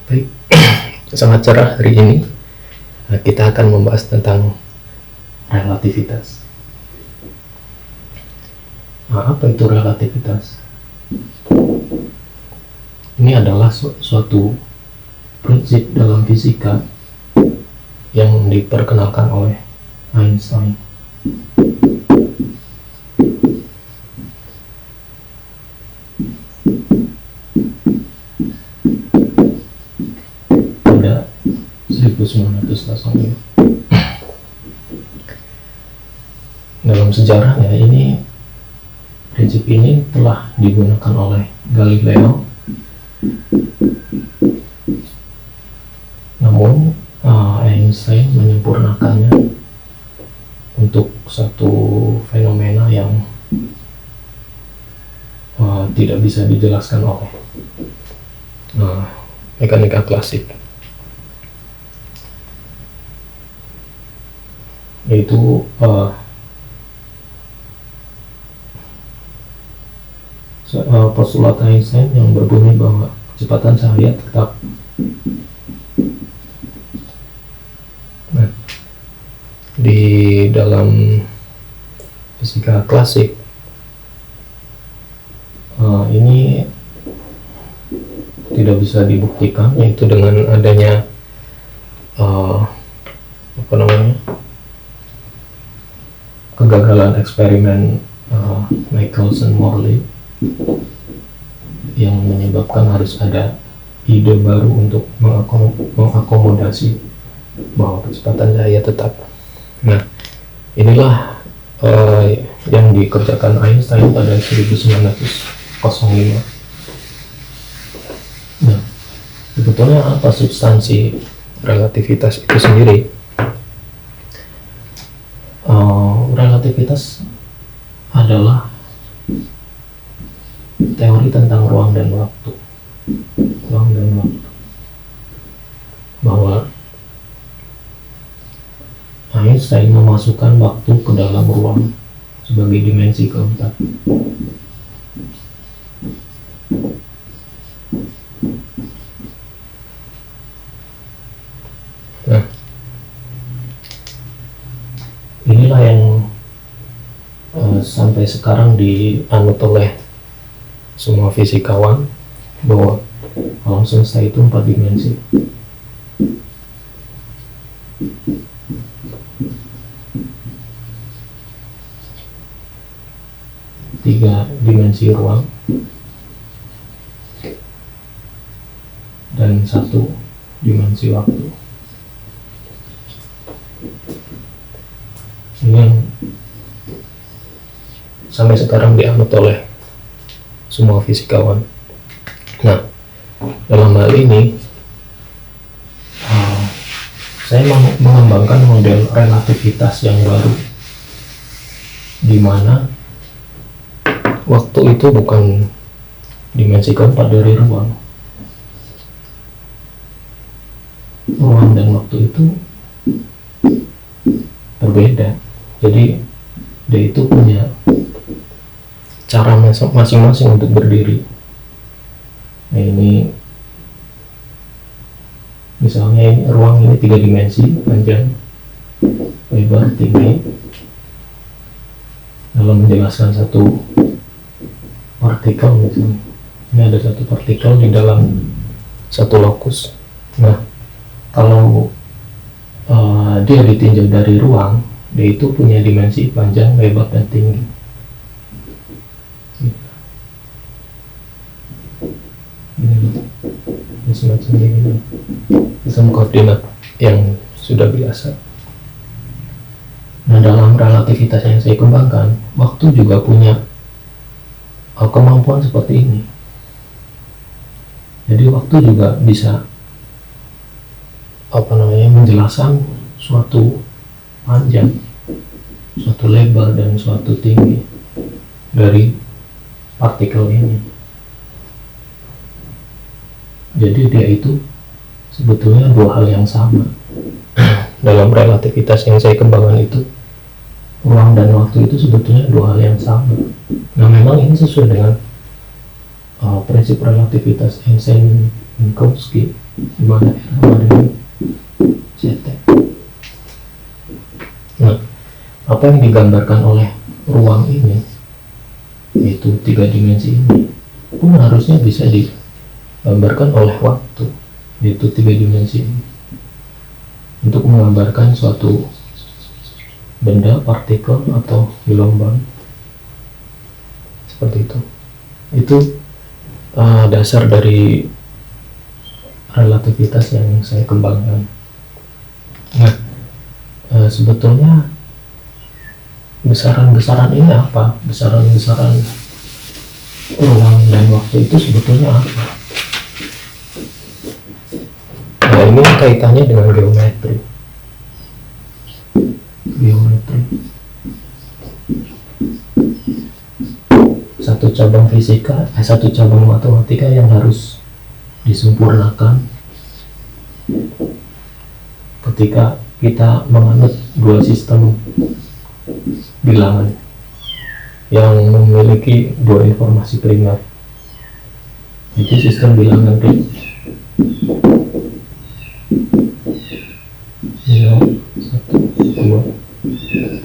Baik, sangat cerah hari ini. Kita akan membahas tentang relativitas. Apa itu relativitas? Ini adalah suatu prinsip dalam fisika yang diperkenalkan oleh Einstein. Pada 1905. Dalam sejarahnya prinsip ini telah digunakan oleh Galileo. Namun Einstein menyempurnakannya untuk satu fenomena yang tidak bisa dijelaskan oleh mekanika klasik, yaitu postulat Einstein yang berbunyi bahwa kecepatan cahaya tetap di dalam fisika klasik. Ini tidak bisa dibuktikan, yaitu dengan adanya kegagalan eksperimen Michelson-Morley yang menyebabkan harus ada ide baru untuk mengakomodasi bahwa kecepatan cahaya tetap. Nah, inilah yang dikerjakan Einstein pada 1905. Nah, sebetulnya apa substansi relativitas itu sendiri? Relativitas adalah teori tentang ruang dan waktu. Bahwa Einstein memasukkan waktu ke dalam ruang sebagai dimensi keempat. Nah, inilah yang sampai sekarang dianut oleh semua fisikawan, bahwa alam semesta itu 4 dimensi. Tiga dimensi ruang dan 1 dimensi waktu. Ini yang sampai sekarang dianut oleh semua fisikawan. Nah, dalam hal ini saya mengembangkan model relativitas yang baru, di mana waktu itu bukan dimensi keempat dari ruang. Ruang dan waktu itu berbeda. Jadi dia itu punya cara masing-masing untuk berdiri. Nah, ini misalnya ruang ini 3 dimensi, panjang, lebar, tinggi. Dalam menjelaskan satu partikel, misalnya ini ada satu partikel di dalam satu lokus. Nah, kalau dia ditinjau dari ruang, dia itu punya dimensi panjang, lebar, dan tinggi. Ini semacam ini, sistem koordinat yang sudah biasa. Nah, dalam relativitas yang saya kembangkan, waktu juga punya kemampuan seperti ini. Jadi waktu juga bisa menjelaskan suatu panjang, suatu lebar, dan suatu tinggi dari partikel ini. Jadi dia itu sebetulnya 2 hal yang sama. Dalam relativitas yang saya kembangkan itu, ruang dan waktu itu sebetulnya 2 hal yang sama. Nah, memang ini sesuai dengan prinsip relativitas Einstein-Minkowski, di mana R sama dengan ZT. Nah, apa yang digambarkan oleh ruang ini, yaitu 3 dimensi ini, pun harusnya bisa digambarkan oleh waktu, yaitu 3 dimensi ini, untuk menggambarkan suatu benda, partikel, atau gelombang seperti itu. Itu dasar dari relativitas yang saya kembangkan. Nah, sebetulnya besaran-besaran ini apa? Besaran-besaran ruang dan waktu itu sebetulnya apa? Nah, ini kaitannya dengan geometri. Satu cabang fisika, satu cabang matematika yang harus disempurnakan ketika kita menganut dua sistem bilangan yang memiliki dua informasi primer, itu sistem bilangan ring 0, 1, 2,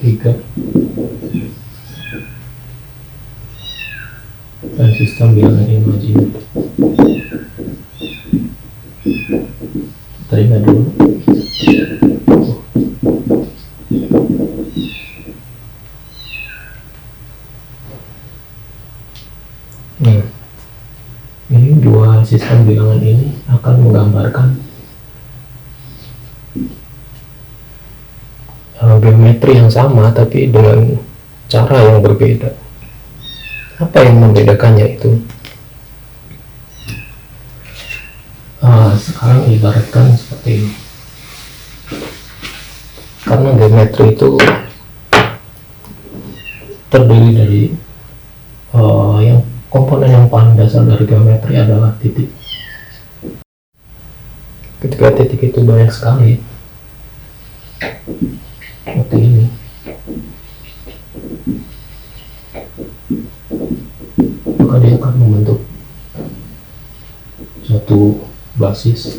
3, dan sistem bilangan imajiner. Teringat dulu. Nah, ini dua sistem bilangan ini akan menggambarkan geometri yang sama tapi dengan cara yang berbeda. Apa yang membedakannya itu? Sekarang ibaratkan seperti ini. Karena geometri itu terdiri dari yang komponen yang paling dasar dari geometri adalah titik. Ketika titik itu banyak sekali, seperti ini, maka dia akan membentuk suatu basis.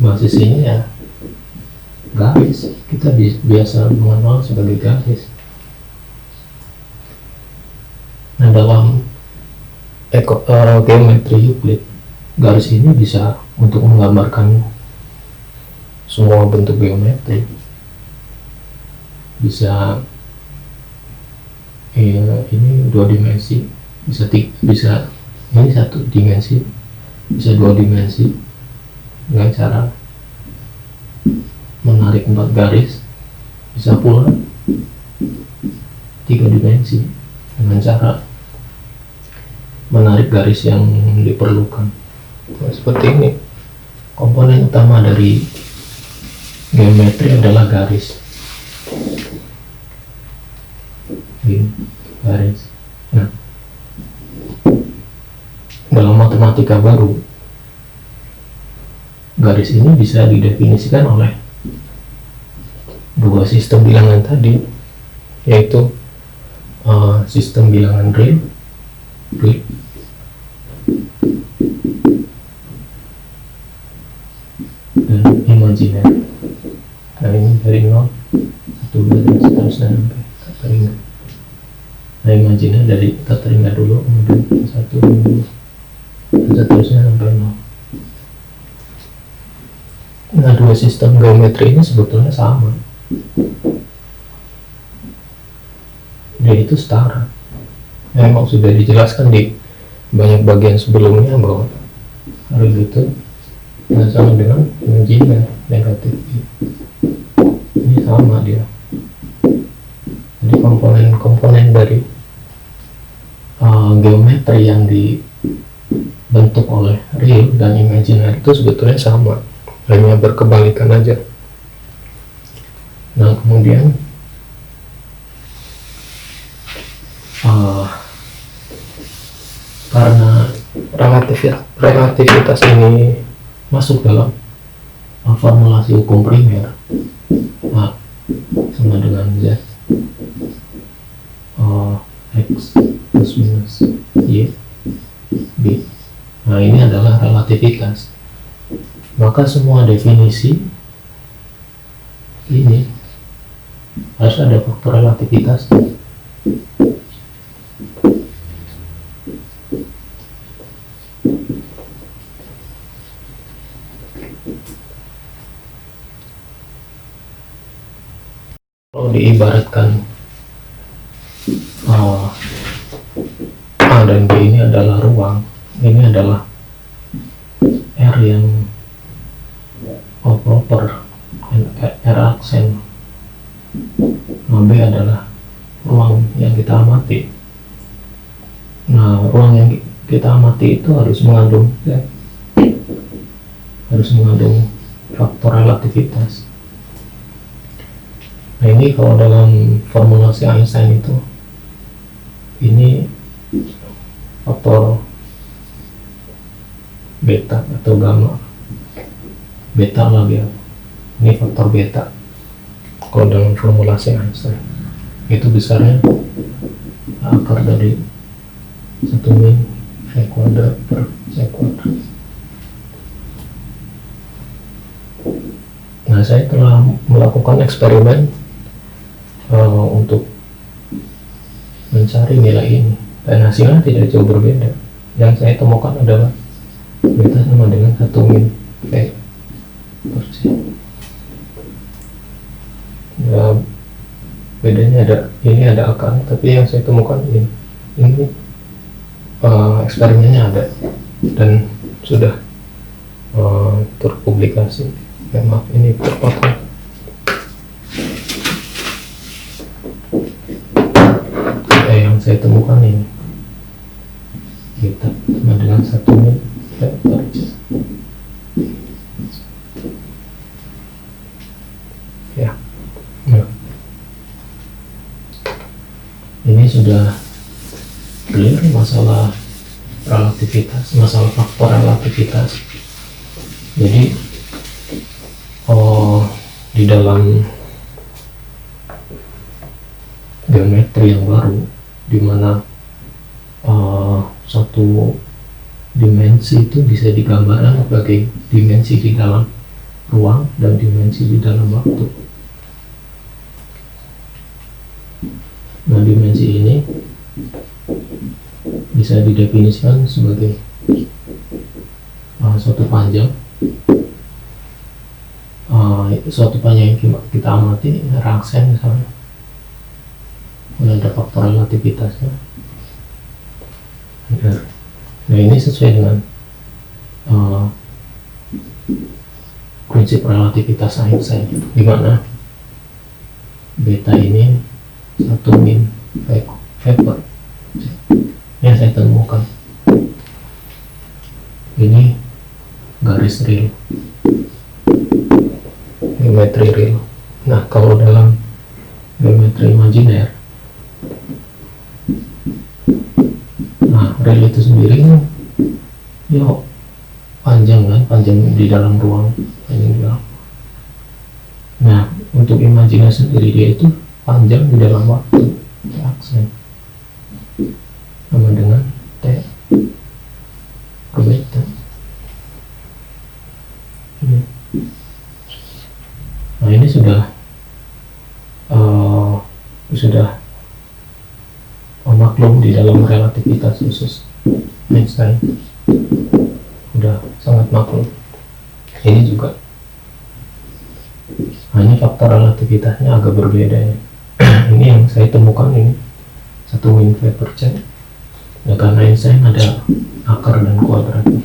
Basis ini ya garis, kita biasa mengenal sebagai garis. Nah, dalam geometri Euclid, garis ini bisa untuk menggambarkan semua bentuk geometri. Bisa ini 2 dimensi, bisa ini 1 dimensi, bisa 2 dimensi dengan cara menarik 4 garis, bisa pula 3 dimensi dengan cara menarik garis yang diperlukan. Nah, seperti ini. Komponen utama dari geometri adalah garis. Ini garis. Nah, dalam matematika baru, garis ini bisa didefinisikan oleh dua sistem bilangan tadi, yaitu sistem bilangan real dan imajiner. Nah, ini dari 0, 1, 2, dan seterusnya sampai tak teringat. Nah, imajiner dari tak teringat dulu, kemudian 1, 2, dan seterusnya sampai 0. Nah, dua sistem geometri ini sebetulnya sama. Dia itu setara. Memang sudah dijelaskan di banyak bagian sebelumnya bahwa hal itu sama dengan imajiner negatif. Ini sama dia. Jadi komponen-komponen dari geometri yang dibentuk oleh real dan imajiner itu sebetulnya sama, hanya berkebalikan aja. Nah, kemudian karena relativitas ini masuk dalam formulasi hukum primer, A sama dengan Z X plus minus Y B. Nah, ini adalah relativitas. Maka semua definisi ini harus ada faktor relativitas. Kalau diibaratkan A dan B ini adalah ruang, ini adalah R yang proper, R aksen. Nah, B adalah ruang yang kita amati. Nah, ruang yang kita amati itu harus mengandung faktor relativitas. Nah, ini kalau dalam formulasi Einstein itu, ini faktor beta atau gamma. Beta lagi ya. Ini faktor beta. Kalau dalam formulasi Einstein itu besarnya akar dari 1 min V kuadrat per C kuadrat. Nah, saya telah melakukan eksperimen untuk mencari nilai ini, dan hasilnya tidak jauh berbeda. Yang saya temukan adalah beta sama dengan 1 min V per C. Ya, bedanya ini ada akar, tapi yang saya temukan ini eksperimennya ada dan sudah terpublikasi. Ya, maaf, ini terpotong. Yang saya temukan ini beta sama dengan 1 min V per C. Ya. Nah, ini sudah clear masalah relativitas, masalah faktor relativitas. Jadi di dalam geometri yang baru, di mana satu dimensi itu bisa digambarkan sebagai dimensi di dalam ruang dan dimensi di dalam waktu. Nah, dimensi ini bisa didefinisikan sebagai suatu panjang, yang kita amati, aksen misalnya, kemudian ada faktor relativitasnya. Nah, ini sesuai dengan prinsip relativitas Einstein, di mana beta ini 1 min V per C. Yang saya temukan ini garis real, geometri real. Nah, kalau dalam geometri imajiner, nah, real itu sendiri ya panjang kan, panjang di dalam ruang, panjang di dalam. Nah, untuk imajiner sendiri dia itu panjang di dalam waktu, aksen sama dengan T per beta. Nah, ini sudah maklum di dalam relativitas khusus Einstein, sudah sangat maklum. Ini juga hanya faktor relativitasnya agak berbeda ya. Ini yang saya temukan ini 1 min V per C. Ya, karena Einstein ada akar dan kuadratnya.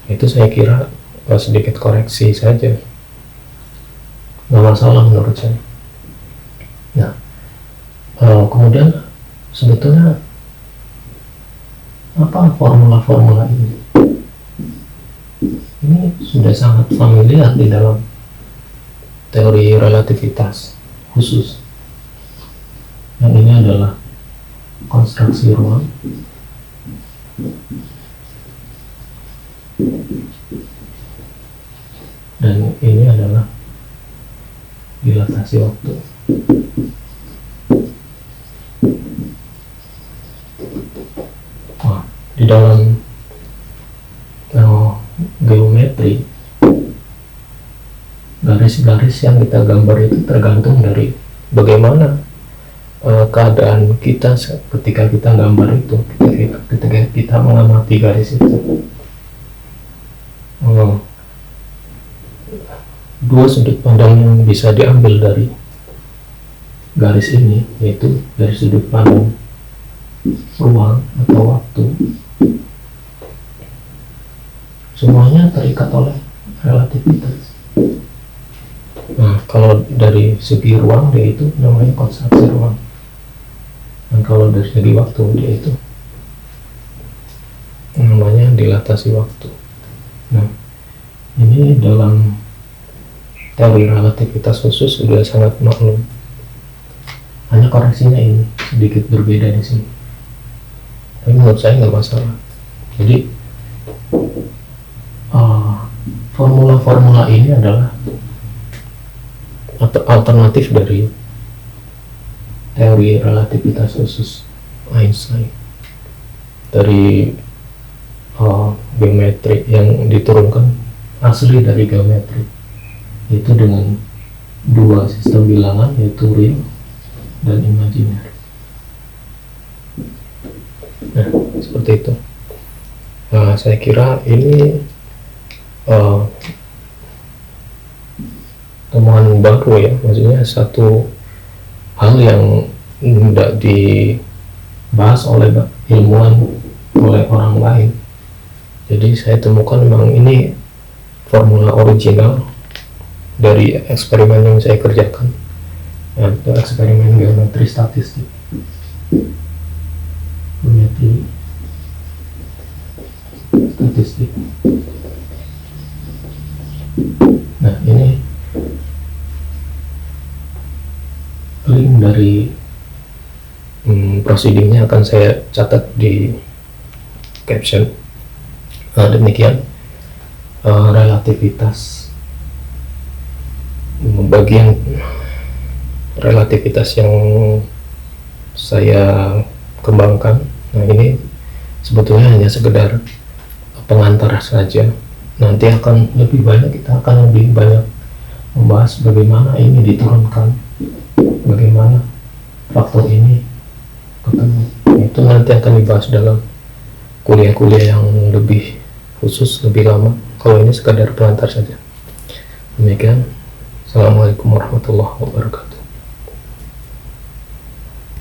Itu saya kira sedikit koreksi saja, nggak masalah menurut saya. Nah, kemudian sebetulnya apa formula-formula ini? Ini sudah sangat familiar di dalam teori relativitas khusus. Yang ini adalah konstruksi ruang, dan ini adalah dilatasi waktu. di dalam geometri, garis-garis yang kita gambar itu tergantung dari bagaimana keadaan kita ketika kita gambar itu, ketika kita mengamati garis itu. Dua sudut pandang yang bisa diambil dari garis ini, yaitu dari sudut pandang ruang atau waktu, semuanya terikat oleh relativitas. Nah, kalau dari segi ruang, dia itu namanya konstruksi ruang, dan kalau dari segi waktu, dia itu namanya dilatasi waktu. Nah, ini dalam teori relativitas khusus sudah sangat maklum. Hanya koreksinya ini sedikit berbeda di sini. Tapi menurut saya nggak masalah. Jadi formula-formula ini adalah alternatif dari teori relativitas khusus Einstein, dari geometri yang diturunkan asli dari geometri, itu dengan dua sistem bilangan, yaitu real dan imajiner. Nah, seperti itu. Nah, saya kira ini temuan baru ya, maksudnya satu hal yang tidak dibahas oleh ilmuwan, oleh orang lain. Jadi saya temukan memang ini formula original dari eksperimen yang saya kerjakan, yaitu eksperimen geometri statistik. Geometri statistik. Nah, ini link dari proceedingnya akan saya catat di caption. Demikian relativitas, bagian relativitas yang saya kembangkan. Nah, ini sebetulnya hanya sekedar pengantar saja. Nanti akan lebih banyak, kita akan lebih banyak membahas bagaimana ini diturunkan, bagaimana faktor ini ketemu. Itu nanti akan dibahas dalam kuliah-kuliah yang lebih khusus, lebih lama. Kalau ini sekadar pengantar saja. Demikian. Assalamualaikum warahmatullahi wabarakatuh.